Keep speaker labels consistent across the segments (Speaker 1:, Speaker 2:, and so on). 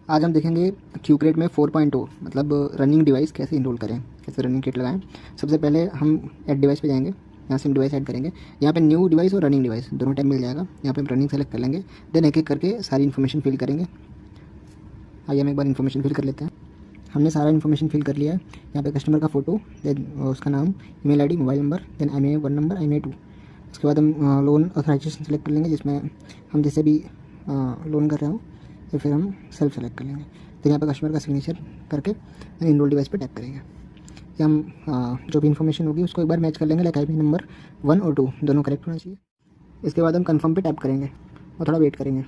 Speaker 1: आज हम देखेंगे क्यूक्रेट में 4.0 मतलब रनिंग डिवाइस कैसे इनरोल करें, कैसे रनिंग किट लगाएं। सबसे पहले हम ऐड डिवाइस पे जाएंगे, यहाँ से हम डिवाइस ऐड करेंगे। यहाँ पे न्यू डिवाइस और रनिंग डिवाइस दोनों टाइम मिल जाएगा। यहाँ पे हम रनिंग सेलेक्ट कर लेंगे, देन एक एक करके सारी इन्फॉर्मेशन फिल करेंगे। आइए हम एक बार इन्फॉर्मेशन फिल कर लेते हैं। हमने सारा इन्फॉर्मेशन फिल कर लिया है। यहाँ पे कस्टमर का फ़ोटो, देन उसका नाम, email ID, mobile number, then IMEI 1 number, IMEI 2। उसके बाद हम लोन ऑथराइजेशन सेलेक्ट कर लेंगे, जिसमें हम जैसे भी लोन कर रहे हो या फिर हम सेल्फ सेलेक्ट कर लेंगे। तो यहाँ पे कस्टमर का सिग्नेचर करके इनरोल डिवाइस पे टैप करेंगे। या हम जो भी इन्फॉर्मेशन होगी उसको एक बार मैच कर लेंगे, लाइक IMEI नंबर 1 और 2 दोनों करेक्ट होना चाहिए। इसके बाद हम कन्फर्म पे टैप करेंगे और थोड़ा वेट करेंगे।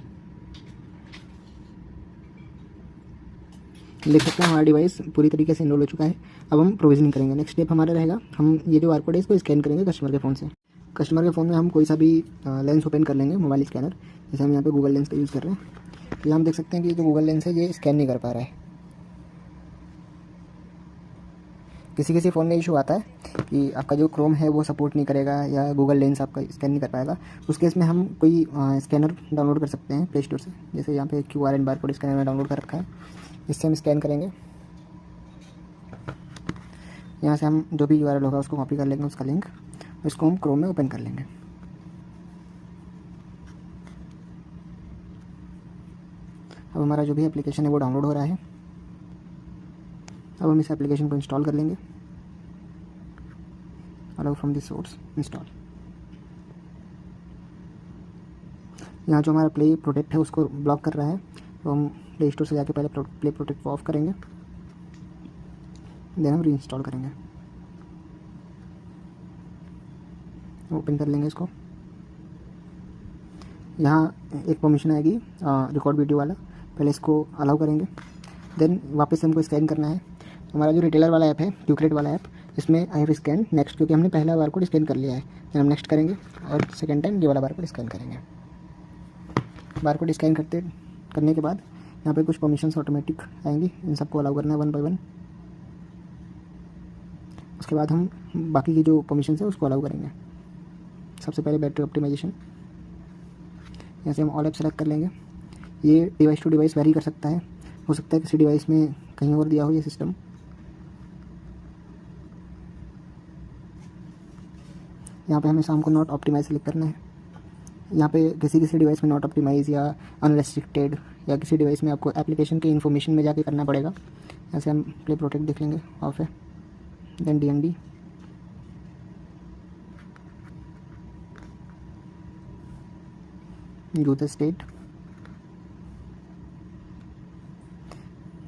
Speaker 1: देख सकते हैं हमारा डिवाइस पूरी तरीके से इनरोल हो चुका है। अब हम प्रोविजनिंग करेंगे। नेक्स्ट स्टेप हमारा रहेगा, हम ये जो बारकोड है इसको स्कैन करेंगे कस्टमर के फ़ोन से। कस्टमर के फ़ोन में हम कोई सा भी लेंस ओपन कर लेंगे, मोबाइल स्कैनर। जैसे हम यहाँ पे गूगल लेंस का यूज़ कर रहे हैं, तो हम देख सकते हैं कि जो गूगल लेंस है ये स्कैन नहीं कर पा रहा है। किसी किसी फ़ोन में इशू आता है कि आपका जो क्रोम है वो सपोर्ट नहीं करेगा या गूगल लेंस आपका स्कैन नहीं कर पाएगा। उस केस में हम कोई स्कैनर डाउनलोड कर सकते हैं प्ले स्टोर से। जैसे यहाँ पे QR एंड बारकोड स्कैनर में डाउनलोड कर रखा है, इससे हम स्कैन करेंगे। यहाँ से हम जो भी URL होगा उसको कॉपी कर लेंगे, उसका लिंक, इसको हम क्रोम में ओपन कर लेंगे। अब हमारा जो भी एप्लीकेशन है वो डाउनलोड हो रहा है। अब हम इस एप्लीकेशन को इंस्टॉल कर लेंगे। Allow from this source install. यहाँ जो हमारा प्ले प्रोटेक्ट है उसको ब्लॉक कर रहा है, तो हम प्ले स्टोर से जाके पहले प्ले प्रोटेक्ट को ऑफ करेंगे, देन हम रीइंस्टॉल करेंगे। ओपन कर लेंगे इसको। यहाँ एक परमिशन आएगी रिकॉर्ड वीडियो वाला, पहले इसको अलाउ करेंगे। देन वापस हमको स्कैन करना है। हमारा जो रिटेलर वाला ऐप है, क्यूक्रेट वाला ऐप, इसमें आई हैव स्कैन नेक्स्ट, क्योंकि हमने पहला बारकोड स्कैन कर लिया है। देन हम नेक्स्ट करेंगे और सेकेंड टाइम ये वाला बारकोड स्कैन करेंगे। बारकोड स्कैन करने के बाद यहाँ पे कुछ परमिशंस ऑटोमेटिक आएंगी, इन सबको अलाउ करना है 1 बाय 1। उसके बाद हम बाकी की जो परमिशंस है उसको अलाउ करेंगे। सबसे पहले बैटरी ऑप्टिमाइजेशन, यहाँ से हम ऑल ऐप सेलेक्ट कर लेंगे। ये डिवाइस टू डिवाइस वेरी कर सकता है, हो सकता है किसी डिवाइस में कहीं और दिया हो ये सिस्टम। यहाँ पे हमें शाम को नॉट ऑप्टिमाइज सेलेक्ट करना है। यहाँ पे किसी किसी डिवाइस में नॉट ऑप्टिमाइज या अनरेस्ट्रिक्टेड, या किसी डिवाइस में आपको एप्लीकेशन के इन्फॉर्मेशन में जाके करना पड़ेगा। ऐसे हम प्ले प्रोटेक्ट देख लेंगे, ऑफ है। Then DND, user state,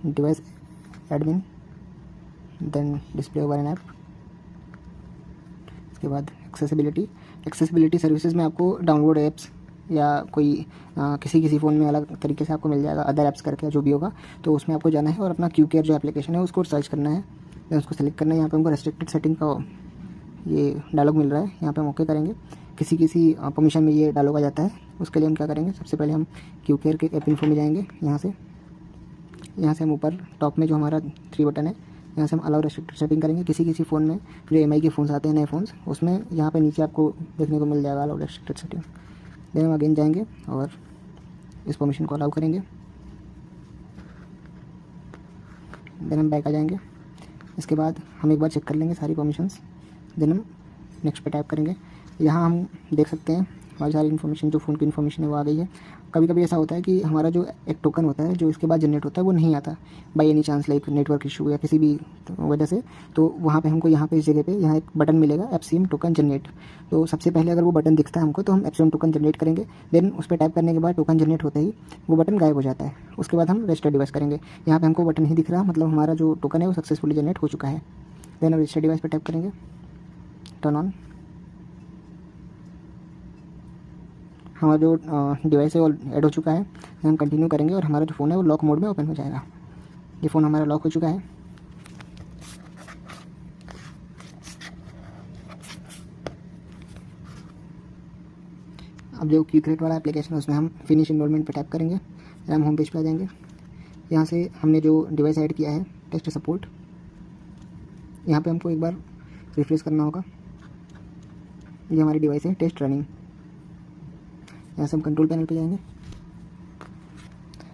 Speaker 1: device admin, then display over an app. उसके बाद एक्सेसिबिलिटी सर्विसेज में आपको डाउनलोड ऐप्स या कोई किसी फ़ोन में अलग तरीके से आपको मिल जाएगा, अदर ऐप्स करके जो भी होगा, तो उसमें आपको जाना है और अपना क्यूकेयर जो एप्लीकेशन है उसको सर्च करना है, देन उसको सेलेक्ट करना है। यहाँ पे हमको रेस्ट्रिक्टेड सेटिंग का ये डायलॉग मिल रहा है, यहाँ पे हम ओके करेंगे। किसी परमिशन में ये डायलॉग आ जाता है, उसके लिए हम क्या करेंगे, सबसे पहले हम क्यूकेयर के ऐप इन्फो में जाएंगे। यहाँ से हम ऊपर टॉप में जो हमारा 3 बटन है, यहाँ से हम अलाउ रेस्ट्रिक्टेड सेटिंग करेंगे। किसी फ़ोन में जो MI के फ़ोन्स आते हैं, नए फ़ोन्स, उसमें यहाँ पे नीचे आपको देखने को मिल जाएगा अलाउ रेस्ट्रिक्टेड सेटिंग। देन हम अगेन जाएंगे और इस परमिशन को अलाउ करेंगे। देन हम बैक आ जाएंगे। इसके बाद हम एक बार चेक कर लेंगे सारी परमिशंस, देन हम नेक्स्ट पे टाइप करेंगे। यहाँ हम देख सकते हैं हमारी सारी इन्फॉर्मेशन, जो फ़ोन की इन्फॉर्मेशन है वो आ गई है। कभी कभी ऐसा होता है कि हमारा जो एक टोकन होता है जो इसके बाद जनरेट होता है वो नहीं आता by any chance, like network issue या किसी भी वजह से। तो वहाँ पे हमको यहाँ पे इस जगह पे यहाँ एक बटन मिलेगा, FCM टोकन जनरेट। तो सबसे पहले अगर वो बटन दिखता है हमको तो हम FCM टोकन जनरेट करेंगे। देन उस पर टाइप करने के बाद टोकन जनरेट होते ही वो बटन गायब हो जाता है। उसके बाद हम रजिस्टर डिवाइस करेंगे। यहाँ पे हमको बटन नहीं दिख रहा, मतलब हमारा जो टोकन है वो सक्सेसफुली जनरेट हो चुका है। देन हम रजिस्टर डिवाइस पर टाइप करेंगे, टर्न ऑन। हमारा जो डिवाइस है वो ऐड हो चुका है। हम कंटिन्यू करेंगे और हमारा जो फ़ोन है वो लॉक मोड में ओपन हो जाएगा। ये फ़ोन हमारा लॉक हो चुका है। अब जो क्यूक्रेट वाला एप्लीकेशन है उसमें हम फिनिश इनरोलमेंट पे टैप करेंगे, हम होम पेज पे आ जाएंगे। यहाँ से हमने जो डिवाइस ऐड किया है, टेस्ट सपोर्ट, यहाँ पे हमको एक बार रिफ्रेश करना होगा। ये हमारी डिवाइस है टेस्ट रनिंग। यहाँ से हम कंट्रोल पैनल पे जाएंगे।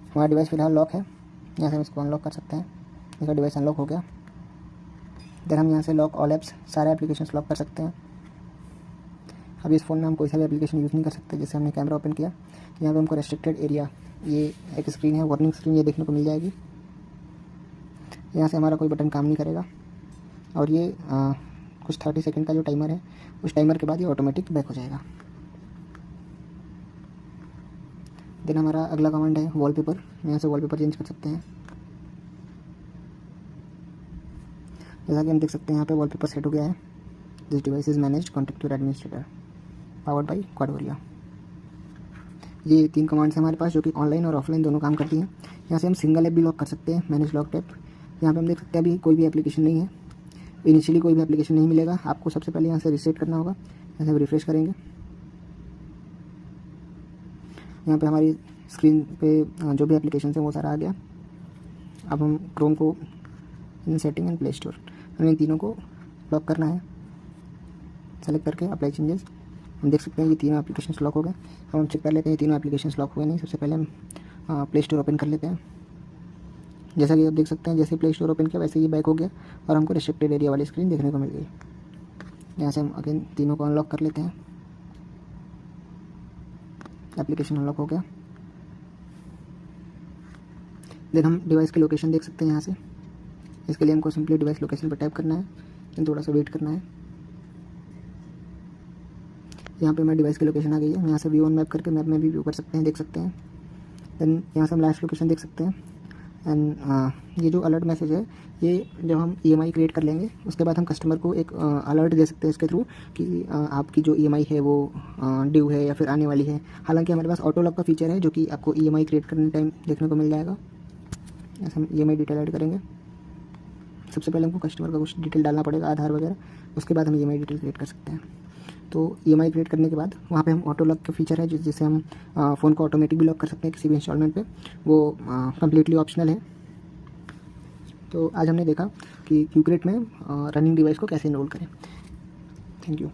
Speaker 1: हमारा डिवाइस फिलहाल लॉक है, यहाँ से हम इसको अनलॉक कर सकते हैं। इसका डिवाइस अनलॉक हो गया। देन हम यहाँ से लॉक ऑल ऐप्स, सारे एप्लीकेशंस लॉक कर सकते हैं। अभी इस फ़ोन में हम कोई सा भी एप्लीकेशन यूज़ नहीं कर सकते। जैसे हमने कैमरा ओपन किया, यहाँ पे हमको रेस्ट्रिक्टेड एरिया, ये एक स्क्रीन है, वार्निंग स्क्रीन, ये देखने को मिल जाएगी। यहाँ से हमारा कोई बटन काम नहीं करेगा और ये कुछ 30 सेकंड का जो टाइमर है, उस टाइमर के बाद ये ऑटोमेटिक बैक हो जाएगा। देन हमारा अगला कमांड है वॉलपेपर। यहाँ से वॉलपेपर चेंज कर सकते हैं। जैसा कि हम देख सकते हैं यहाँ पे वॉलपेपर सेट हो गया है। This device is managed contact your administrator, powered by क्वाडवरिया। ये 3 कमांड्स हैं हमारे पास जो कि ऑनलाइन और ऑफलाइन दोनों काम करती हैं। यहाँ से हम सिंगल ऐप भी लॉक कर सकते हैं, मैनेज लॉक ऐप। यहाँ पे हम देख सकते हैं अभी कोई भी एप्लीकेशन नहीं है, इनिशियली कोई भी एप्लीकेशन नहीं मिलेगा। आपको सबसे पहले यहाँ से रीसेट करना होगा। यहाँ से हम रिफ्रेश करेंगे, यहाँ पे हमारी स्क्रीन पे जो भी एप्लीकेशन है वो सारा आ गया। अब हम क्रोम को in setting and play store, हमें इन तीनों को लॉक करना है। सेलेक्ट करके अप्लाई चेंजेस, हम देख सकते हैं ये तीनों एप्लीकेशंस लॉक हो गए। अब हम चेक कर लेते हैं ये तीनों एप्लीकेशंस लॉक हुए नहीं। सबसे पहले हम प्ले स्टोर ओपन कर लेते हैं। जैसा कि आप देख सकते हैं, जैसे प्ले स्टोर ओपन किया वैसे ये बैक हो गया और हमको रिस्ट्रिक्टेड एरिया वाली स्क्रीन देखने को मिल गई। यहाँ से हम अगेन तीनों को अनलॉक कर लेते हैं। एप्लीकेशन अनलॉक हो गया। देन हम डिवाइस की लोकेशन देख सकते हैं यहाँ से। इसके लिए हमको सिंपली डिवाइस लोकेशन पर टाइप करना है, देन थोड़ा सा वेट करना है। यहाँ पे हमारी डिवाइस की लोकेशन आ गई है। यहाँ से व्यू ऑन मैप करके मैप में भी व्यू कर सकते हैं, देख सकते हैं। देन यहाँ से हम लास्ट लोकेशन देख सकते हैं। एंड ये जो अलर्ट मैसेज है, ये जब हम EMI क्रिएट कर लेंगे उसके बाद हम कस्टमर को एक अलर्ट दे सकते हैं इसके थ्रू कि आपकी जो EMI है वो ड्यू है या फिर आने वाली है। हालांकि हमारे पास ऑटो लॉक का फीचर है जो कि आपको EMI क्रिएट करने टाइम देखने को मिल जाएगा। ऐसे हम EMI डिटेल ऐड करेंगे। सबसे पहले हमको कस्टमर का कुछ डिटेल डालना पड़ेगा, आधार वगैरह, उसके बाद हम EMI डिटेल क्रिएट कर सकते हैं। तो EMI क्रिएट करने के बाद वहाँ पे हम ऑटो लॉक का फीचर है जिससे हम फ़ोन को ऑटोमेटिक भी लॉक कर सकते हैं किसी भी इंस्टॉलमेंट पे, वो कम्प्लीटली ऑप्शनल है। तो आज हमने देखा कि क्यूक्रेट में रनिंग डिवाइस को कैसे इनरोल करें। Thank you.